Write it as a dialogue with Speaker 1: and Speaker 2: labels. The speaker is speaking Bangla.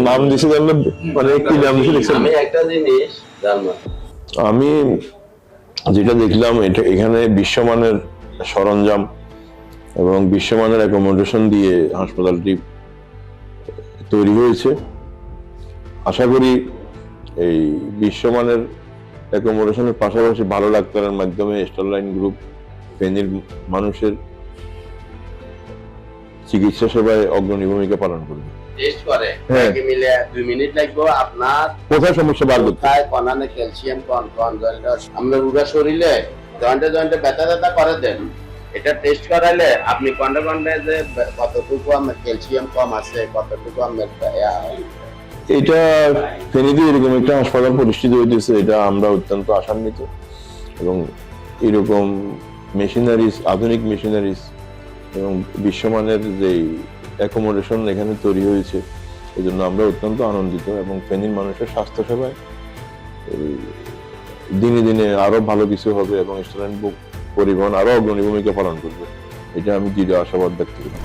Speaker 1: নাম দিছে জানলে মানে কি নাম দিছে দেখছেন?
Speaker 2: আমি একটা জিনিস জানবো,
Speaker 1: আমি যেটা দেখলাম এটা এখানে বিশ্বমানের সরঞ্জাম এবং বিশ্বমানের অ্যাকোমোডেশন দিয়ে হাসপাতালটি তৈরি হয়েছে। আশা করি এই বিশ্বমানের অ্যাকোমোডেশনের পাশাপাশি ভালো ডাক্তারের মাধ্যমে স্টারলাইন গ্রুপ ফেনীর মানুষের চিকিৎসা সেবায় অগ্রণী ভূমিকা পালন করবে।
Speaker 2: টেস্ট করে
Speaker 1: হ্যাঁ।
Speaker 2: কি মিলে 2 মিনিট লাগবে আপনার
Speaker 1: কোথায় সমস্যা বার করতে?
Speaker 2: কোথায় কোনানে ক্যালসিয়াম কোন জয়েন্টে আমরা পুরো শরীরে জয়েন্টে ব্যথা করে দেন, এটা টেস্ট করাইলে আপনি কোনটা যে কতটুকু আমার ক্যালসিয়াম কম আছে, কতটুকু আমার
Speaker 1: এটা ফেনীতে এরকম একটা হাসপাতাল প্রতিষ্ঠিত হইতেছে, এটা আমরা অত্যন্ত আশান্বিত এবং এরকম মেশিনারিজ, আধুনিক মেশিনারিজ এবং বিশ্বমানের যে অ্যাকোমোডেশন এখানে তৈরি হয়েছে এই জন্য আমরা অত্যন্ত আনন্দিত এবং ফেনীর মানুষের স্বাস্থ্য সেবায় দিনে দিনে আরো ভালো কিছু হবে এবং স্টুডেন্ট পরিবহন আরো অগ্রণী ভূমিকা পালন করবে, এটা আমি দৃঢ় আশাবাদ ব্যক্ত করি।